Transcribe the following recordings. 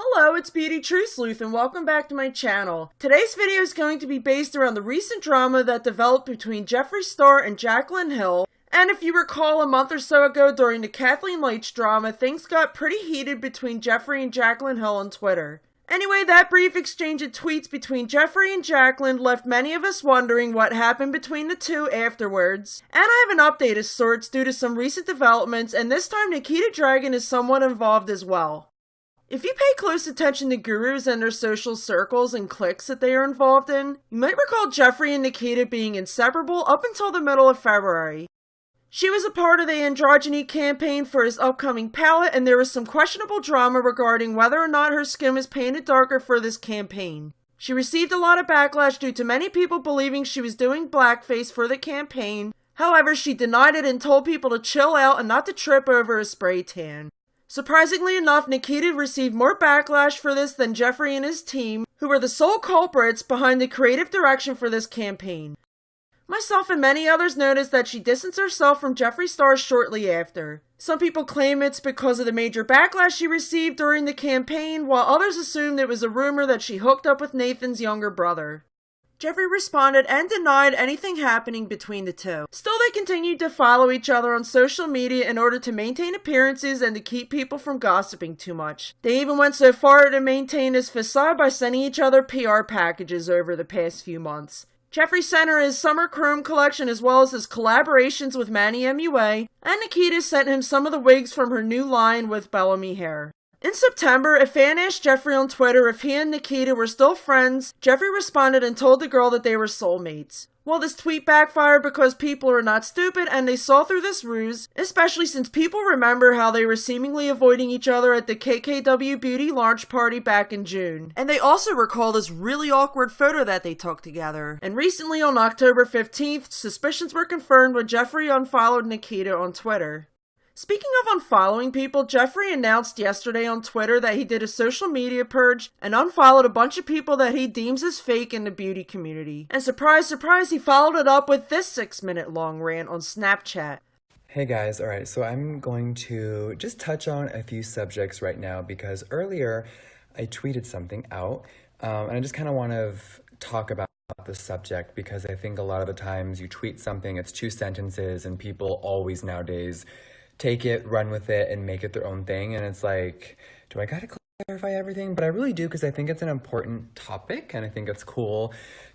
Hello, it's Beauty True Sleuth and welcome back to my channel. Today's video is going to be based around the recent drama that developed between Jeffree Star and Jaclyn Hill. And if you recall, a month or so ago during the Kathleen Leitch drama, things got pretty heated between Jeffree and Jaclyn Hill on Twitter. Anyway, that brief exchange of tweets between Jeffree and Jaclyn left many of us wondering what happened between the two afterwards. And I have an update of sorts due to some recent developments, and this time Nikita Dragun is somewhat involved as well. If you pay close attention to gurus and their social circles and cliques that they are involved in, you might recall Jeffree and Nikita being inseparable up until the middle of February. She was a part of the androgyny campaign for his upcoming palette, and there was some questionable drama regarding whether or not her skin was painted darker for this campaign. She received a lot of backlash due to many people believing she was doing blackface for the campaign. However, she denied it and told people to chill out and not to trip over a spray tan. Surprisingly enough, Nikita received more backlash for this than Jeffree and his team, who were the sole culprits behind the creative direction for this campaign. Myself and many others noticed that she distanced herself from Jeffree Star shortly after. Some people claim it's because of the major backlash she received during the campaign, while others assumed it was a rumor that she hooked up with Nathan's younger brother. Jeffree responded and denied anything happening between the two. Still, they continued to follow each other on social media in order to maintain appearances and to keep people from gossiping too much. They even went so far to maintain this facade by sending each other PR packages over the past few months. Jeffree sent her his Summer Chrome collection as well as his collaborations with Manny MUA, and Nikita sent him some of the wigs from her new line with Bellamy hair. In September, a fan asked Jeffree on Twitter if he and Nikita were still friends. Jeffree responded and told the girl that they were soulmates. Well, this tweet backfired because people are not stupid and they saw through this ruse, especially since people remember how they were seemingly avoiding each other at the KKW Beauty launch party back in June. And they also recall this really awkward photo that they took together. And recently on October 15th, suspicions were confirmed when Jeffree unfollowed Nikita on Twitter. Speaking of unfollowing people, Jeffree announced yesterday on Twitter that he did a social media purge and unfollowed a bunch of people that he deems as fake in the beauty community. And surprise, surprise, he followed it up with this 6-minute long rant on Snapchat. Hey guys, alright, so I'm going to just touch on a few subjects right now because earlier I tweeted something out and I just kind of want to talk about the subject because I think a lot of the times you tweet something, it's 2 sentences and people always nowadays take it, run with it, and make it their own thing. And it's like, do I gotta clarify everything? But I really do because I think it's an important topic and I think it's cool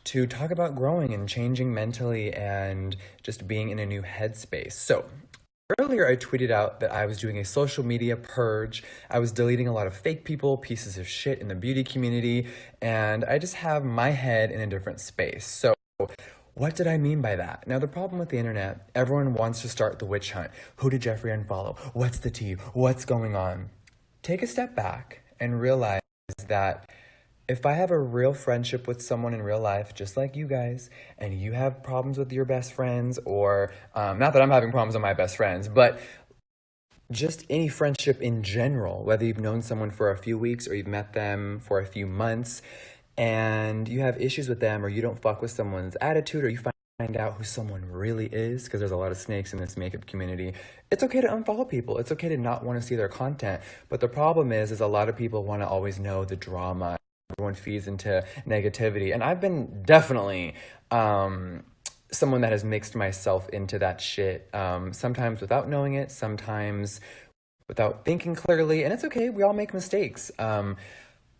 to talk about growing and changing mentally and just being in a new headspace. So earlier I tweeted out that I was doing a social media purge. I was deleting a lot of fake people, pieces of shit in the beauty community, and I just have my head in a different space. So what did I mean by that? Now, the problem with the internet, everyone wants to start the witch hunt. Who did Jeffree unfollow? What's the tea? What's going on? Take a step back and realize that if I have a real friendship with someone in real life, just like you guys, and you have problems with your best friends, or not that I'm having problems with my best friends, but just any friendship in general, whether you've known someone for a few weeks or you've met them for a few months, and you have issues with them or you don't fuck with someone's attitude or you find out who someone really is, because there's a lot of snakes in this makeup community, it's okay to unfollow people. It's okay to not want to see their content. But the problem is a lot of people want to always know the drama. Everyone feeds into negativity. And I've been definitely someone that has mixed myself into that shit, sometimes without knowing it, sometimes without thinking clearly. And it's okay. We all make mistakes.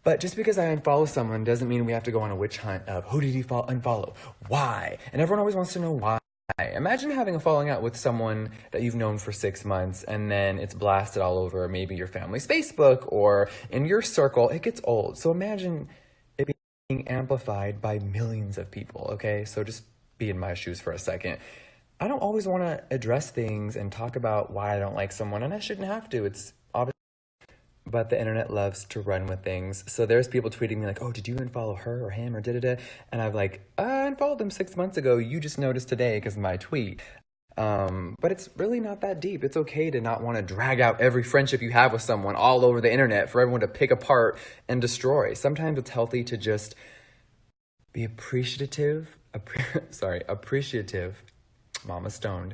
But just because I unfollow someone doesn't mean we have to go on a witch hunt of who did he unfollow? Why? And everyone always wants to know why. Imagine having a falling out with someone that you've known for 6 months and then it's blasted all over maybe your family's Facebook or in your circle. It gets old. So imagine it being amplified by millions of people, okay? So just be in my shoes for a second. I don't always want to address things and talk about why I don't like someone, and I shouldn't have to. It's obvious. But the internet loves to run with things. So there's people tweeting me like, oh, did you unfollow her or him or da-da-da? And I'm like, I unfollowed them 6 months ago. You just noticed today because of my tweet. But it's really not that deep. It's okay to not want to drag out every friendship you have with someone all over the internet for everyone to pick apart and destroy. Sometimes it's healthy to just be appreciative. Appreciative. Mama stoned.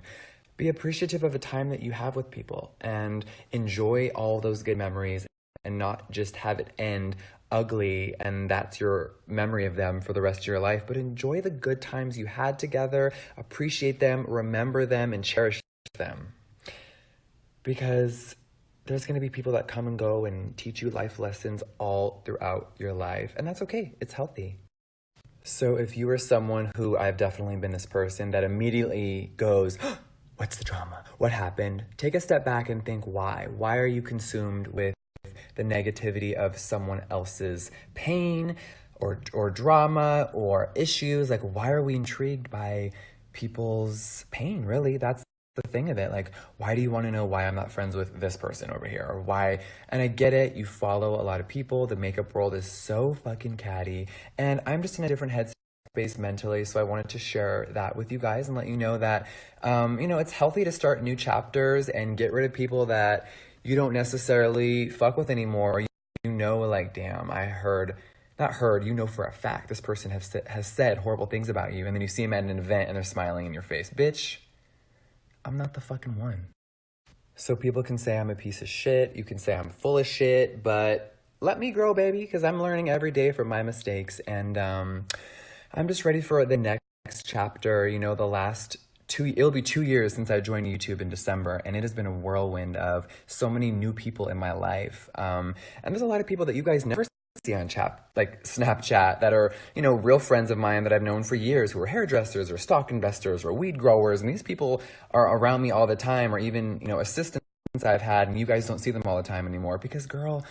Be appreciative of the time that you have with people and enjoy all those good memories and not just have it end ugly and that's your memory of them for the rest of your life, but enjoy the good times you had together, appreciate them, remember them, and cherish them. Because there's going to be people that come and go and teach you life lessons all throughout your life, and that's okay. It's healthy. So if you are someone who, I've definitely been this person that immediately goes, what's the drama? What happened? Take a step back and think why. Why are you consumed with the negativity of someone else's pain or drama or issues? Like, why are we intrigued by people's pain? Really, that's the thing of it. Like, why do you want to know why I'm not friends with this person over here, or why? And I get it, you follow a lot of people, the makeup world is so fucking catty, and I'm just in a different headspace mentally, so I wanted to share that with you guys and let you know that it's healthy to start new chapters and get rid of people that you don't necessarily fuck with anymore, or like, damn, you know for a fact this person has said horrible things about you, and then you see them at an event and they're smiling in your face. Bitch, I'm not the fucking one. So people can say I'm a piece of shit, you can say I'm full of shit, but let me grow, baby, because I'm learning every day from my mistakes, and I'm just ready for the next chapter. It'll be 2 years since I joined YouTube in December, and it has been a whirlwind of so many new people in my life. And there's a lot of people that you guys never see on Snapchat that are, real friends of mine that I've known for years, who are hairdressers or stock investors or weed growers. And these people are around me all the time, or even, assistants I've had, and you guys don't see them all the time anymore because, girl,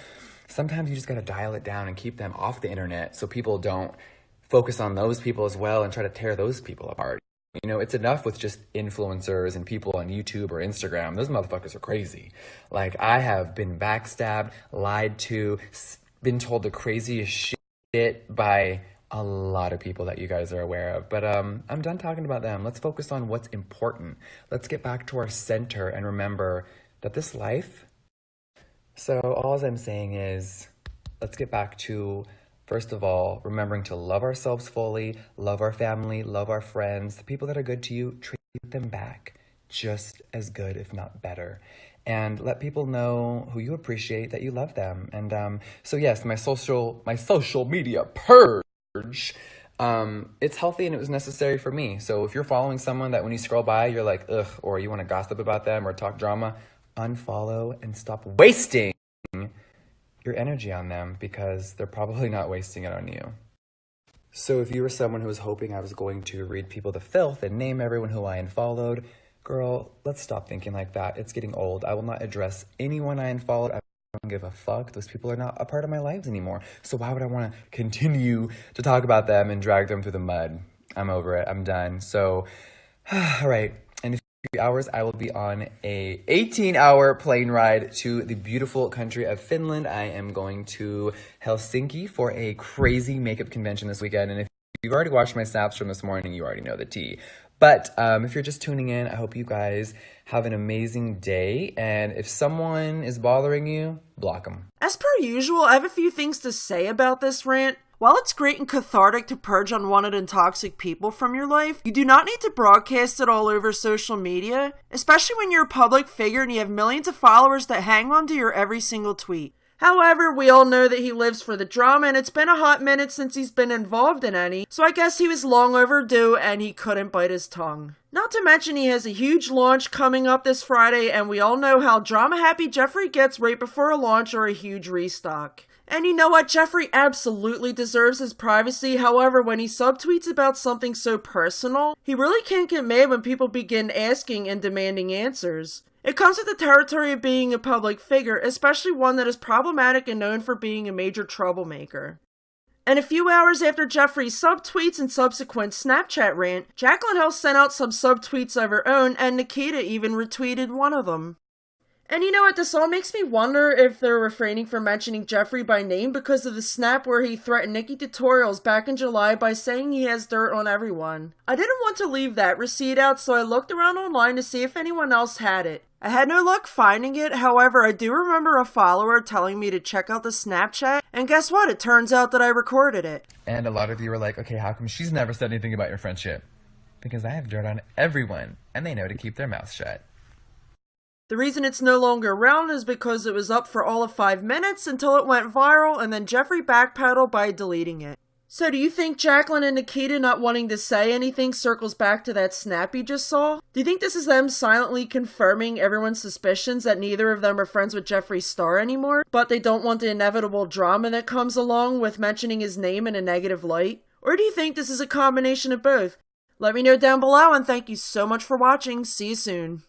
sometimes you just got to dial it down and keep them off the internet so people don't focus on those people as well and try to tear those people apart. It's enough with just influencers and people on YouTube or Instagram. Those motherfuckers are crazy. Like, I have been backstabbed, lied to, been told the craziest shit by a lot of people that you guys are aware of. But I'm done talking about them. Let's focus on what's important. Let's get back to our center and remember that this life... So all I'm saying is, let's get back to, first of all, remembering to love ourselves fully, love our family, love our friends. The people that are good to you, treat them back just as good, if not better. And let people know who you appreciate, that you love them. And so yes, my social media purge, it's healthy and it was necessary for me. So if you're following someone that when you scroll by, you're like, ugh, or you want to gossip about them or talk drama, unfollow and stop wasting your energy on them, because they're probably not wasting it on you. So if you were someone who was hoping I was going to read people to filth and name everyone who I unfollowed, girl, let's stop thinking like that. It's getting old. I will not address anyone I unfollowed. I don't give a fuck. Those people are not a part of my lives anymore. So why would I want to continue to talk about them and drag them through the mud? I'm over it. I'm done. So, all right. In a few hours, I will be on a 18-hour plane ride to the beautiful country of Finland. I am going to Helsinki for a crazy makeup convention this weekend. And if you've already watched my snaps from this morning, you already know the tea. But if you're just tuning in, I hope you guys have an amazing day. And if someone is bothering you, block them. As per usual, I have a few things to say about this rant. While it's great and cathartic to purge unwanted and toxic people from your life, you do not need to broadcast it all over social media, especially when you're a public figure and you have millions of followers that hang on to your every single tweet. However, we all know that he lives for the drama, and it's been a hot minute since he's been involved in any, so I guess he was long overdue and he couldn't bite his tongue. Not to mention he has a huge launch coming up this Friday, and we all know how drama-happy Jeffree gets right before a launch or a huge restock. And you know what? Jeffree absolutely deserves his privacy. However, when he subtweets about something so personal, he really can't get mad when people begin asking and demanding answers. It comes with the territory of being a public figure, especially one that is problematic and known for being a major troublemaker. And a few hours after Jeffree's subtweets and subsequent Snapchat rant, Jaclyn Hill sent out some subtweets of her own, and Nikita even retweeted one of them. And you know what, this all makes me wonder if they're refraining from mentioning Jeffree by name because of the snap where he threatened Nikki Tutorials back in July by saying he has dirt on everyone. I didn't want to leave that receipt out, so I looked around online to see if anyone else had it. I had no luck finding it, however, I do remember a follower telling me to check out the Snapchat, and guess what, it turns out that I recorded it. And a lot of you were like, okay, how come she's never said anything about your friendship? Because I have dirt on everyone, and they know to keep their mouths shut. The reason it's no longer around is because it was up for all of 5 minutes until it went viral and then Jeffree backpedaled by deleting it. So do you think Jaclyn and Nikita not wanting to say anything circles back to that snap you just saw? Do you think this is them silently confirming everyone's suspicions that neither of them are friends with Jeffree Star anymore, but they don't want the inevitable drama that comes along with mentioning his name in a negative light? Or do you think this is a combination of both? Let me know down below, and thank you so much for watching. See you soon.